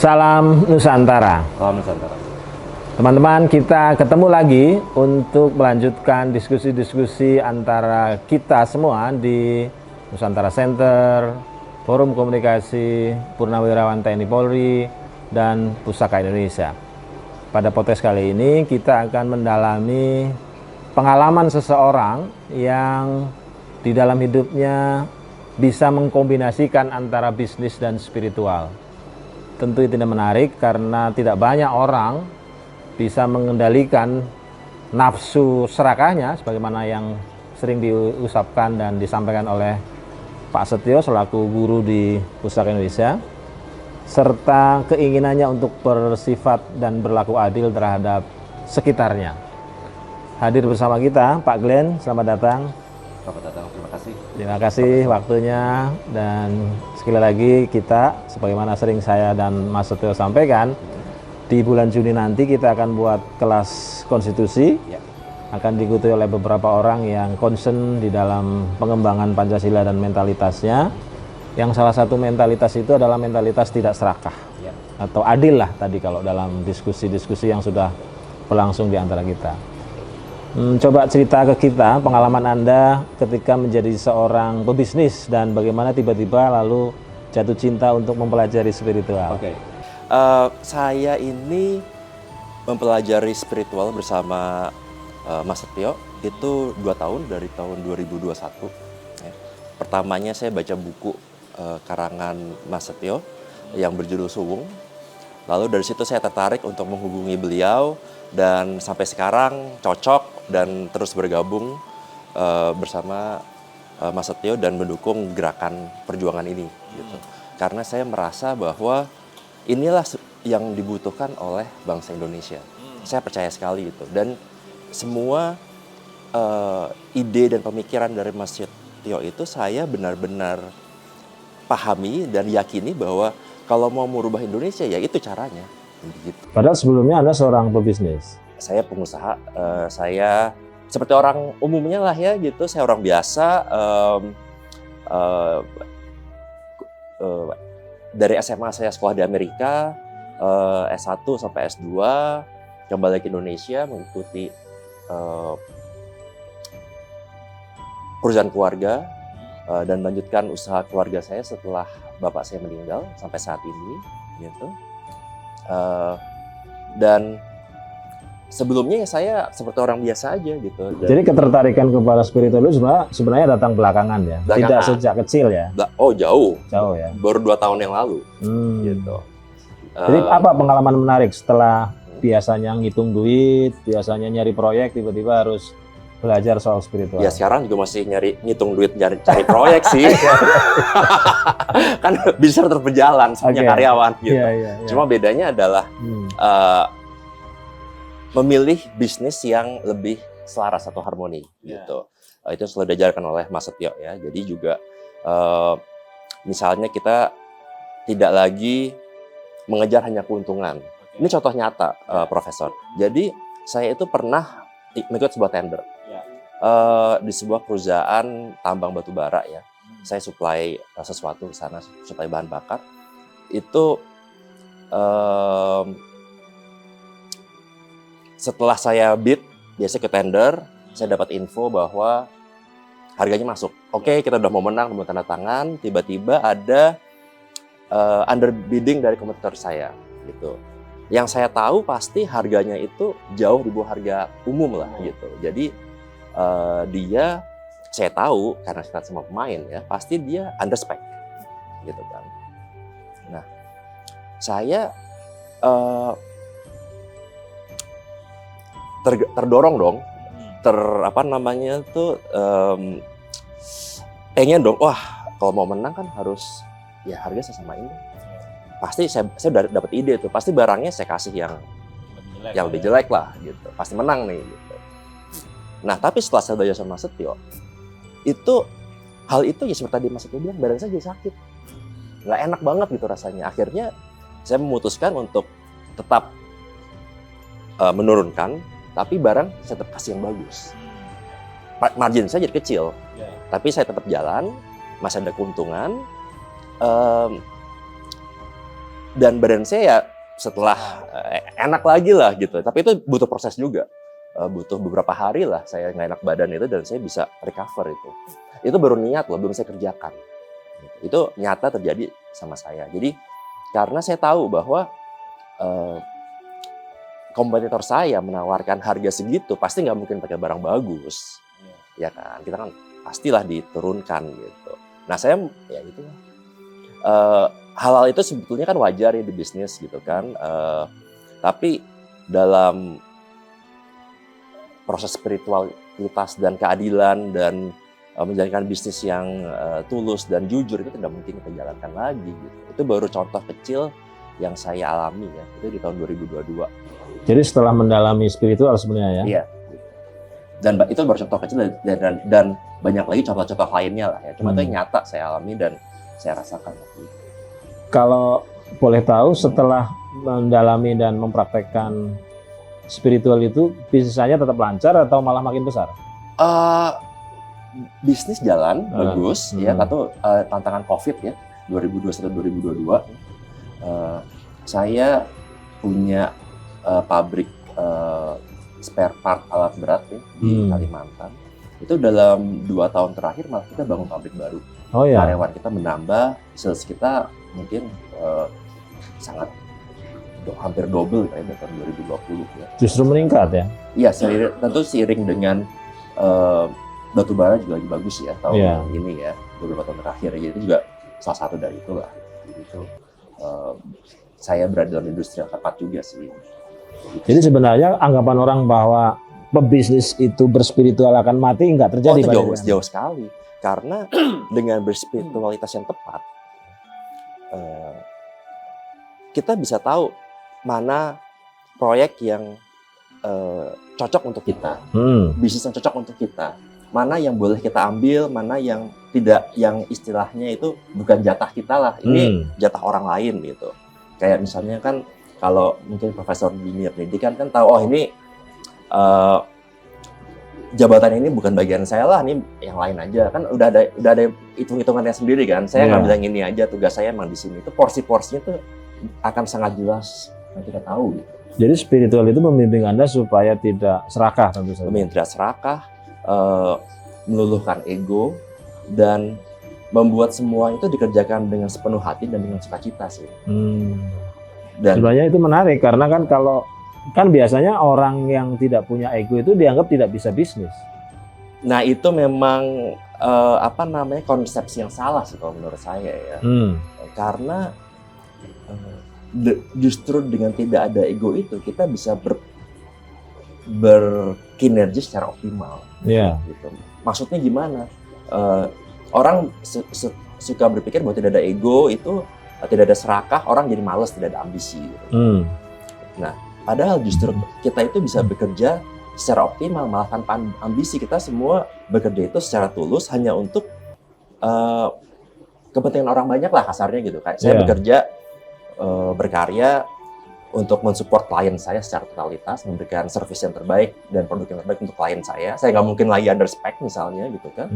Salam Nusantara. Salam Nusantara. Teman-teman, kita ketemu lagi untuk melanjutkan diskusi-diskusi antara kita semua di Nusantara Center, Forum Komunikasi Purnawirawan TNI Polri, dan Pusaka Indonesia. Pada podcast kali ini kita akan mendalami pengalaman seseorang yang di dalam hidupnya bisa mengkombinasikan antara bisnis dan spiritual. Tentu tidak menarik karena tidak banyak orang bisa mengendalikan nafsu serakahnya sebagaimana yang sering diusapkan dan disampaikan oleh Pak Setio selaku guru di Pusaka Indonesia, serta keinginannya untuk bersifat dan berlaku adil terhadap sekitarnya. Hadir bersama kita Pak Glenn, selamat datang. Selamat datang, terima kasih. Terima kasih waktunya, dan sekali lagi kita sebagaimana sering saya dan Mas Setio sampaikan, di bulan Juni nanti kita akan buat kelas konstitusi ya. Akan diikuti oleh beberapa orang yang concern di dalam pengembangan Pancasila dan mentalitasnya, yang salah satu mentalitas itu adalah mentalitas tidak serakah ya, atau adil lah tadi kalau dalam diskusi-diskusi yang sudah berlangsung di antara kita. Coba cerita ke kita pengalaman Anda ketika menjadi seorang pebisnis dan bagaimana tiba-tiba lalu jatuh cinta untuk mempelajari spiritual. Oke. Saya ini mempelajari spiritual bersama Mas Setio itu 2 tahun, dari tahun 2021. Ya. Pertamanya saya baca buku karangan Mas Setio yang berjudul Suwung. Lalu dari situ saya tertarik untuk menghubungi beliau dan sampai sekarang cocok dan terus bergabung bersama Mas Setio dan mendukung gerakan perjuangan ini gitu. Karena saya merasa bahwa inilah yang dibutuhkan oleh bangsa Indonesia. Saya percaya sekali itu, dan semua ide dan pemikiran dari Mas Setio itu saya benar-benar pahami dan yakini bahwa kalau mau merubah Indonesia ya itu caranya. Gitu. Padahal sebelumnya Anda seorang pebisnis. Saya pengusaha, saya seperti orang umumnya lah ya gitu. Saya orang biasa. Dari SMA saya sekolah di Amerika, S1 sampai S2, kembali ke Indonesia mengikuti perusahaan keluarga dan melanjutkan usaha keluarga saya setelah bapak saya meninggal sampai saat ini, gitu. Dan sebelumnya ya saya seperti orang biasa aja gitu. Jadi ketertarikan kepada spiritual itu sebenarnya datang belakangan ya, tidak sejak kecil ya? Oh jauh. Jauh ya. Baru 2 tahun yang lalu, gitu. Jadi apa pengalaman menarik setelah biasanya ngitung duit, biasanya nyari proyek, tiba-tiba harus belajar soal spiritual? Ya sekarang juga masih ngitung duit, cari proyek sih. Kan bisa terus berjalan punya karyawan gitu. Yeah. Cuma bedanya adalah memilih bisnis yang lebih selaras atau harmoni gitu. Itu selalu diajarkan oleh Mas Setio ya. Jadi juga misalnya kita tidak lagi mengejar hanya keuntungan. Ini contoh nyata, Profesor. Jadi saya itu pernah mengikut sebuah tender di sebuah perusahaan tambang batu bara ya. Saya supply sesuatu ke sana, supply bahan bakar. Itu setelah saya bid, biasa ke tender, saya dapat info bahwa harganya masuk. Oke, kita udah mau menang, mau tanda tangan, tiba-tiba ada underbidding dari kompetitor saya, gitu. Yang saya tahu pasti harganya itu jauh di bawah harga umum lah, gitu. Jadi dia, saya tahu karena kita semua pemain ya, pasti dia underspec, gitu kan. Nah, saya terdorong dong, pengen dong, wah kalau mau menang kan harus ya harga saya samain. Pasti saya udah dapat ide tuh, pasti barangnya saya kasih yang lebih jelek lah gitu, pasti menang nih gitu. Nah tapi setelah saya belajar sama Setio, hal itu ya seperti tadi Mas Setio bilang, badan saya jadi sakit, nggak enak banget gitu rasanya. Akhirnya saya memutuskan untuk tetap menurunkan, tapi barang saya tetap kasih yang bagus. Margin saya jadi kecil, tapi saya tetap jalan, masih ada keuntungan. dan badan saya ya setelah enak lagi lah gitu. Tapi itu butuh proses juga. Butuh beberapa hari lah saya nggak enak badan itu dan saya bisa recover itu. Itu baru niat loh, belum saya kerjakan. Itu nyata terjadi sama saya. Jadi karena saya tahu bahwa kompetitor saya menawarkan harga segitu, pasti nggak mungkin pakai barang bagus, ya kan? Kita kan pastilah diturunkan gitu. Nah saya ya itu hal-hal itu sebetulnya kan wajar ya di bisnis gitu kan. Tapi dalam proses spiritualitas dan keadilan dan menjalankan bisnis yang tulus dan jujur itu tidak mungkin kita jalankan lagi gitu. Itu baru contoh kecil yang saya alami ya, itu di tahun 2022. Jadi setelah mendalami spiritual sebenarnya ya? Iya. Dan itu baru contoh kecil dan banyak lagi contoh-contoh lainnya lah ya. Cuma itu yang nyata saya alami dan saya rasakan waktu itu. Kalau boleh tahu setelah mendalami dan mempraktekkan spiritual itu bisnisnya tetap lancar atau malah makin besar? Bisnis jalan bagus ya, atau tantangan COVID ya 2021-2022. Saya punya pabrik spare part alat berat ya, di Kalimantan. Itu dalam 2 tahun terakhir malah kita bangun pabrik baru. Oh ya. Karyawan kita menambah, sales kita mungkin sangat hampir double kayak dari tahun 2020 ya. Justru meningkat ya? Iya, tentu seiring dengan batu bara juga lagi bagus ya tahun ini ya, beberapa tahun terakhir ya. Itu juga salah satu dari itulah. Itu saya berada dalam industri yang tepat juga sih. Jadi sebenarnya anggapan orang bahwa pebisnis itu berspiritual akan mati nggak terjadi itu jauh sekali. Karena dengan berspiritualitas yang tepat, kita bisa tahu mana proyek yang cocok untuk kita, bisnis yang cocok untuk kita, mana yang boleh kita ambil, mana yang tidak, yang istilahnya itu bukan jatah kita lah, ini jatah orang lain gitu. Kayak misalnya kan kalau mungkin profesor di dunia pendidikan kan tahu, oh ini jabatan ini bukan bagian saya lah, ini yang lain aja kan, udah ada hitung-hitungannya sendiri kan. Saya ngambil yang ini aja, tugas saya emang di sini. Itu porsi-porsinya tuh akan sangat jelas yang kita tahu gitu. Jadi spiritual itu membimbing Anda supaya tidak serakah tentu saja. Tidak serakah, meluluhkan ego, dan membuat semua itu dikerjakan dengan sepenuh hati dan dengan sukacita sih. Dan sebenarnya itu menarik karena kan kalau kan biasanya orang yang tidak punya ego itu dianggap tidak bisa bisnis. Nah itu memang konsepsi yang salah sih kalau menurut saya ya. Karena justru dengan tidak ada ego itu kita bisa berkinerja secara optimal. Gitu. Maksudnya gimana? Orang suka berpikir bahwa tidak ada ego itu tidak ada serakah, orang jadi malas, tidak ada ambisi. Gitu. Nah, padahal justru kita itu bisa bekerja secara optimal, malah tanpa ambisi. Kita semua bekerja itu secara tulus hanya untuk kepentingan orang banyak lah kasarnya gitu. Kayak saya bekerja, berkarya untuk mensupport klien saya secara totalitas, memberikan service yang terbaik dan produk yang terbaik untuk klien saya. Saya nggak mungkin lagi under spec misalnya gitu kan.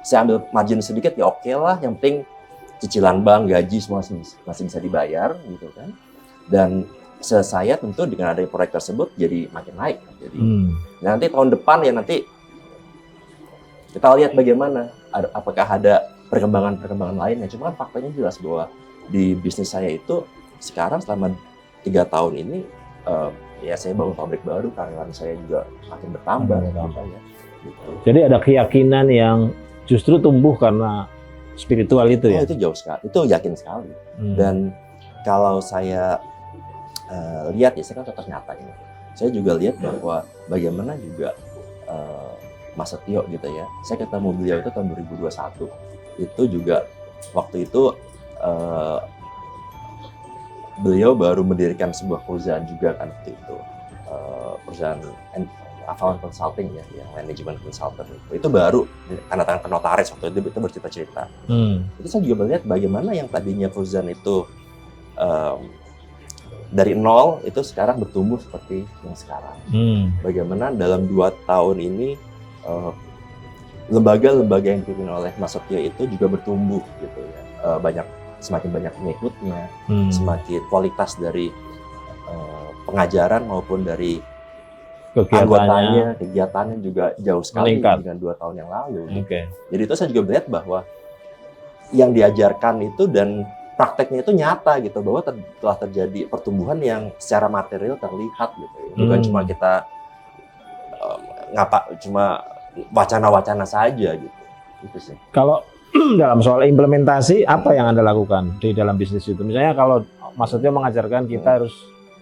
Saya ambil margin sedikit ya oke lah, yang penting cicilan bank, gaji semua masih bisa dibayar gitu kan. Dan saya tentu dengan adanya proyek tersebut jadi makin naik. Jadi nanti tahun depan ya nanti kita lihat bagaimana, apakah ada perkembangan lainnya. Cuma kan faktanya jelas bahwa di bisnis saya itu sekarang selama 3 tahun ini ya saya bangun pabrik baru, karyawan saya juga makin bertambah. Ya, gitu. Jadi ada keyakinan yang justru tumbuh karena spiritual itu ya? Itu jauh sekali, itu yakin sekali. Dan kalau saya lihat ya, saya kan contoh nyata ini. Saya juga lihat bahwa bagaimana juga Mas Setio gitu ya. Saya ketemu beliau itu tahun 2021. Itu juga waktu itu beliau baru mendirikan sebuah perusahaan juga kan waktu itu, perusahaan Avalon Consulting ya, yang manajemen consultant itu baru tanda tangan ke notaris waktu itu bercerita-cerita. Itu saya juga melihat bagaimana yang tadinya perusahaan itu dari nol itu sekarang bertumbuh seperti yang sekarang. Bagaimana dalam 2 tahun ini lembaga-lembaga yang dipimpin oleh Mas Setio itu juga bertumbuh gitu ya, banyak semakin banyak pengikutnya, Hmm. semakin kualitas dari pengajaran maupun dari Kegiatannya. kegiatannya juga jauh sekali Meningkat. dengan 2 tahun yang lalu. Oke. Jadi itu saya juga melihat bahwa yang diajarkan itu dan prakteknya itu nyata gitu, bahwa telah terjadi pertumbuhan yang secara material terlihat gitu. Bukan cuma kita cuma wacana-wacana saja gitu. Itu sih. Kalau dalam soal implementasi, apa yang Anda lakukan di dalam bisnis itu? Misalnya kalau maksudnya mengajarkan kita harus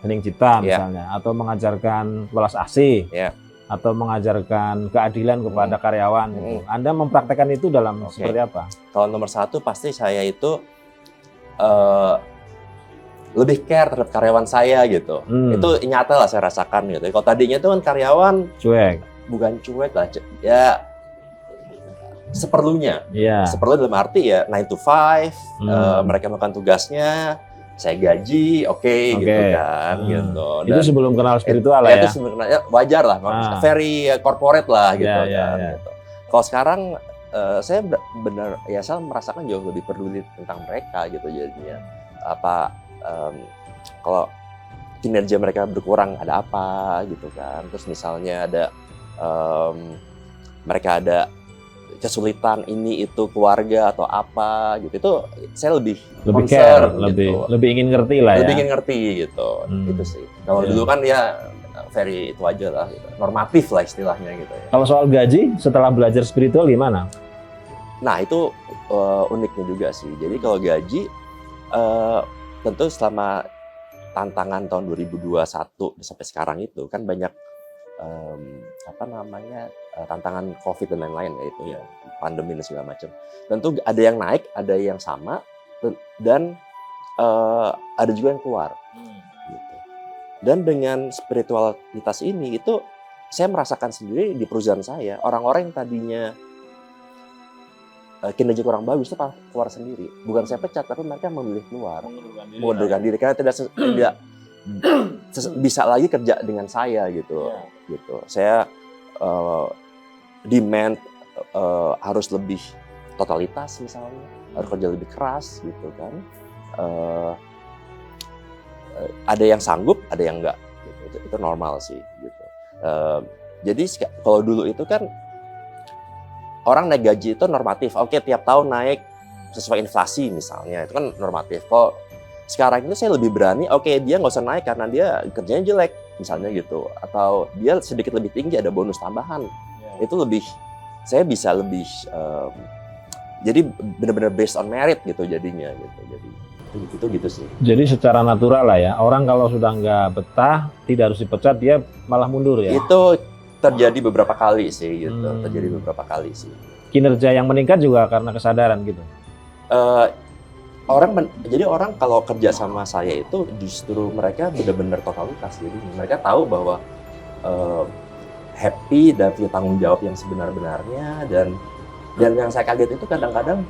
hening cipta misalnya, atau mengajarkan welas asih, atau mengajarkan keadilan kepada karyawan. Gitu. Anda mempraktekkan itu dalam seperti apa? Kalau nomor satu pasti saya itu lebih care terhadap karyawan saya gitu. Itu nyata lah saya rasakan gitu. Kalau tadinya itu kan karyawan cuek, bukan cuek lah, ya seperlunya. Seperlu dalam arti ya 9 to 5, mereka melakukan tugasnya, saya gaji, gitu kan, gitu. Dan itu sebelum kenal spiritual lah ya? Itu sebenarnya wajar lah, very corporate lah gitu kan. Gitu. Kalau sekarang saya benar ya saya merasakan jauh lebih peduli tentang mereka gitu jadinya. Kalau kinerja mereka berkurang ada apa gitu kan. Terus misalnya ada mereka ada kesulitan ini itu keluarga atau apa gitu, itu saya lebih care, gitu. lebih ingin ngerti lah lebih ingin ngerti gitu. Itu sih. Kalau dulu kan ya very itu aja lah gitu. Normatif lah istilahnya gitu ya. Kalau soal gaji setelah belajar spiritual gimana? Nah itu uniknya juga sih. Jadi kalau gaji tentu selama tantangan tahun 2021 sampai sekarang itu kan banyak tantangan COVID dan lain-lain ya itu ya, pandemi dan segala macam. Tentu ada yang naik, ada yang sama, dan ada juga yang keluar. Gitu. Dan dengan spiritualitas ini itu saya merasakan sendiri di perusahaan saya, orang-orang yang tadinya kinerja kurang bagus itu keluar sendiri. Bukan saya pecat, tapi mereka memilih keluar, mengundurkan diri karena tidak bisa lagi kerja dengan saya gitu. Gitu. Saya demand harus lebih totalitas misalnya, harus kerja lebih keras gitu kan. Ada yang sanggup, ada yang enggak. Gitu. Itu normal sih. Gitu. Jadi kalau dulu itu kan orang naik gaji itu normatif. Oke, tiap tahun naik sesuai inflasi misalnya, itu kan normatif. Kalau sekarang itu saya lebih berani, dia nggak usah naik karena dia kerjanya jelek misalnya gitu, atau dia sedikit lebih tinggi ada bonus tambahan. Itu lebih, saya bisa lebih jadi benar-benar based on merit gitu jadinya gitu. Jadi itu gitu sih. Jadi secara natural lah ya, orang kalau sudah nggak betah tidak harus dipecat, dia malah mundur ya. Itu terjadi beberapa kali sih gitu. Terjadi beberapa kali sih. Kinerja yang meningkat juga karena kesadaran gitu. Jadi orang kalau kerja sama saya itu justru mereka benar-benar totalitas. Jadi mereka tahu bahwa happy dan punya tanggung jawab yang sebenar-benarnya, dan yang saya kaget itu kadang-kadang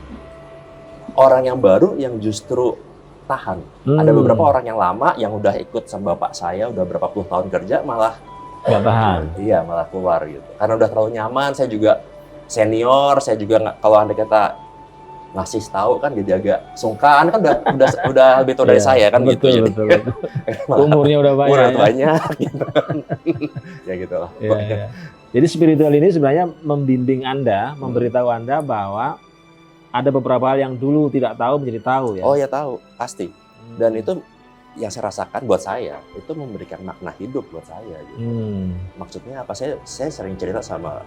orang yang baru yang justru tahan. Ada beberapa orang yang lama yang udah ikut sama bapak saya udah berapa puluh tahun kerja malah nggak tahan. Iya, malah keluar gitu. Karena udah terlalu nyaman. Saya juga senior, saya juga nggak, kalau andai kata ngasih tahu kan jadi agak sungkan, kan udah lebih tua dari saya kan betul, gitu. Betul. Umurnya udah banyak. Udah banyak gitu. Ya gitu lah. Ya. Jadi spiritual ini sebenarnya membimbing Anda, memberitahu Anda bahwa ada beberapa hal yang dulu tidak tahu menjadi tahu ya. Oh ya tahu, pasti. Dan itu yang saya rasakan buat saya, itu memberikan makna hidup buat saya gitu. Maksudnya apa? Saya sering cerita sama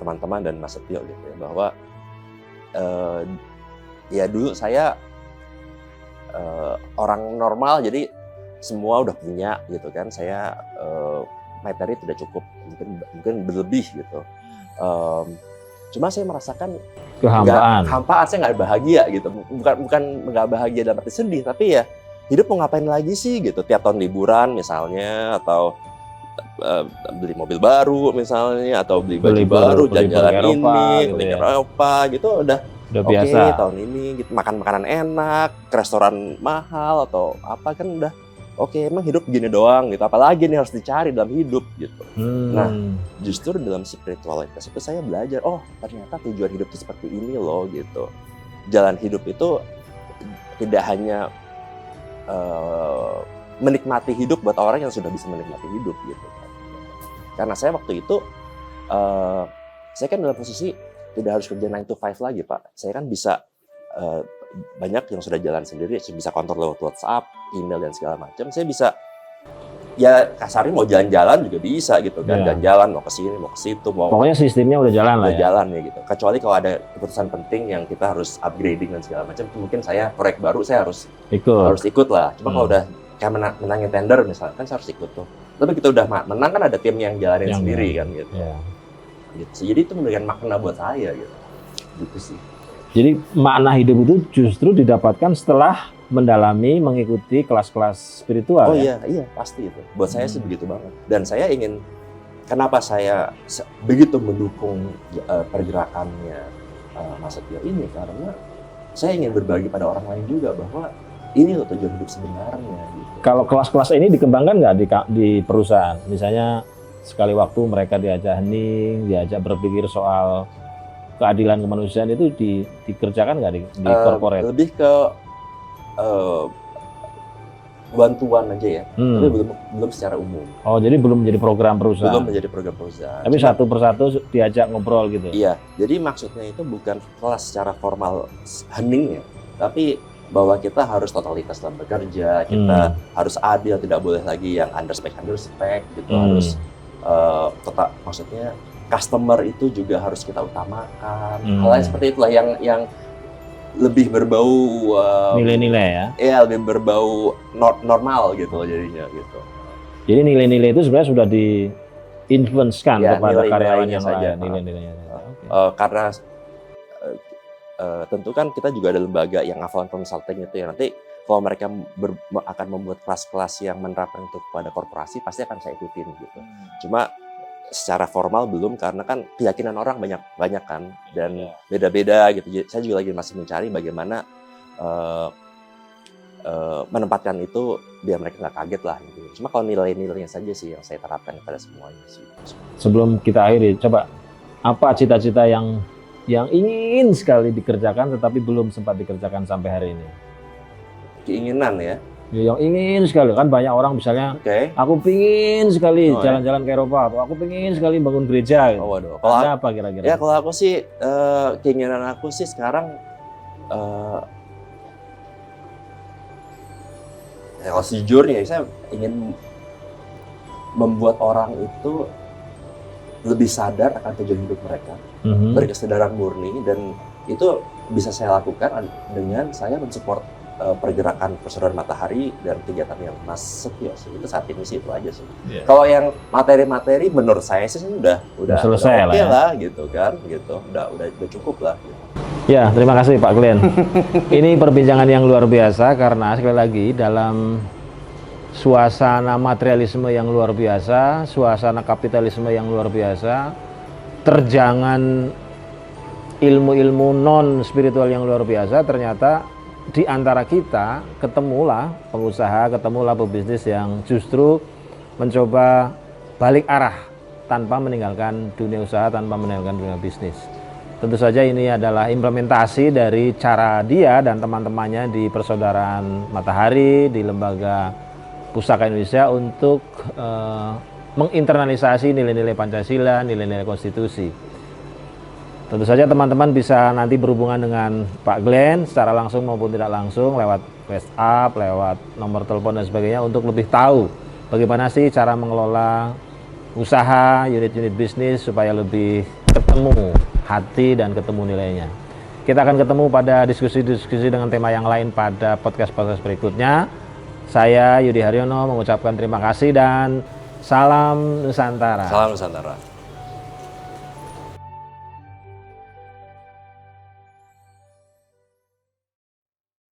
teman-teman dan Mas Setio gitu ya, bahwa ya dulu saya orang normal, jadi semua udah punya gitu kan. Saya materi tidak cukup, mungkin berlebih gitu. Cuma saya merasakan kehampaan, saya nggak bahagia gitu. Bukan nggak bahagia dalam arti sedih, tapi ya hidup mau ngapain lagi sih gitu. Tiap tahun liburan misalnya, atau beli mobil baru misalnya, atau beli baju baru, jalan-jalan ini, ke Eropa gitu, udah biasa. Tahun ini gitu, makan makanan enak, ke restoran mahal atau apa, kan udah emang hidup gini doang gitu, apalagi nih harus dicari dalam hidup gitu. Nah, justru dalam spiritualitas itu saya belajar, ternyata tujuan hidup itu seperti ini loh gitu. Jalan hidup itu tidak hanya menikmati hidup buat orang yang sudah bisa menikmati hidup gitu. Karena saya waktu itu saya kan dalam posisi tidak harus kerja 9 to 5 lagi, Pak. Saya kan bisa banyak yang sudah jalan sendiri, bisa kontrol lewat WhatsApp, email dan segala macam. Saya bisa ya kasarnya mau jalan-jalan juga bisa gitu kan, jalan-jalan mau ke sini, mau ke situ, mau pokoknya sistemnya udah jalan lah ya. Jalan ya gitu. Kecuali kalau ada keputusan penting yang kita harus upgrading dan segala macam, mungkin saya proyek baru saya harus ikut lah. Cuma kalau udah kayak menangin tender misalnya kan saya harus ikut tuh. Tapi kita udah menang kan ada tim yang jalanin sendiri kan gitu. Gitu. Jadi itu memberikan makna buat saya gitu. Gitu sih. Jadi makna hidup itu justru didapatkan setelah mendalami, mengikuti kelas-kelas spiritual. Oh iya, pasti itu. Buat saya sih begitu banget. Dan saya ingin, kenapa saya begitu mendukung pergerakannya Mas Setio ini, karena saya ingin berbagi pada orang lain juga bahwa ini loh tujuan hidup sebenarnya. Gitu. Kalau kelas-kelas ini dikembangkan nggak di perusahaan? Misalnya sekali waktu mereka diajak hening, diajak berpikir soal keadilan kemanusiaan itu dikerjakan nggak di corporate? Lebih ke bantuan aja ya, tapi belum secara umum. Oh, jadi belum menjadi program perusahaan? Belum menjadi program perusahaan. Tapi satu persatu diajak ngobrol gitu? Iya, jadi maksudnya itu bukan kelas secara formal hening ya, tapi bahwa kita harus totalitas dalam bekerja, kita harus adil, tidak boleh lagi yang underspec gitu, harus tetap, maksudnya customer itu juga harus kita utamakan. Hal yang seperti itulah yang lebih berbau nilai-nilai ya? Iya, lebih berbau normal gitu jadinya gitu. Jadi nilai-nilai itu sebenarnya sudah di-influence-kan kepada karyawan yang lain, nilai-nilainya. Karena tentu kan kita juga ada lembaga yang Avalon Consulting itu ya, nanti kalau mereka akan membuat kelas-kelas yang menerapkan itu kepada korporasi pasti akan saya ikutin gitu. Cuma secara formal belum, karena kan keyakinan orang banyak kan, dan beda-beda gitu. Jadi saya juga lagi masih mencari bagaimana menempatkan itu biar mereka nggak kaget lah gitu. Cuma kalau nilai-nilainya saja sih yang saya terapkan kepada semuanya sih. Sebelum kita akhiri, coba apa cita-cita yang ingin sekali dikerjakan tetapi belum sempat dikerjakan sampai hari ini? Keinginan ya? Yang ingin sekali, kan banyak orang misalnya, aku pingin sekali jalan-jalan ke Eropa, atau aku pingin sekali bangun gereja. Gitu. Oh, waduh. Kalau apa kira-kira? Ya kalau aku sih, keinginan aku sih sekarang, ya kalau sejujurnya saya ingin membuat orang itu lebih sadar akan tujuan hidup mereka, berkesadaran murni, dan itu bisa saya lakukan dengan saya mensupport pergerakan Persaudaraan Matahari dan kegiatan yang Mas Setio sih. Itu saat ini sih itu aja sih. Kalau yang materi-materi menurut saya sih udah selesai oke lah gitu kan, gitu. Udah cukup lah. Gitu. Ya, terima kasih Pak Glenn. Ini perbincangan yang luar biasa karena sekali lagi dalam suasana materialisme yang luar biasa, suasana kapitalisme yang luar biasa, terjangan ilmu-ilmu non spiritual yang luar biasa, ternyata di antara kita ketemulah pengusaha, ketemulah pebisnis yang justru mencoba balik arah tanpa meninggalkan dunia usaha, tanpa meninggalkan dunia bisnis. Tentu saja ini adalah implementasi dari cara dia dan teman-temannya di Persaudaraan Matahari, di Lembaga Pusaka Indonesia untuk menginternalisasi nilai-nilai Pancasila, nilai-nilai konstitusi. Tentu saja teman-teman bisa nanti berhubungan dengan Pak Glenn secara langsung maupun tidak langsung lewat WhatsApp, lewat nomor telepon dan sebagainya untuk lebih tahu bagaimana sih cara mengelola usaha, unit-unit bisnis supaya lebih ketemu hati dan ketemu nilainya. Kita akan ketemu pada diskusi-diskusi dengan tema yang lain pada podcast-podcast berikutnya. Saya Yudi Haryono mengucapkan terima kasih dan salam Nusantara. Salam Nusantara.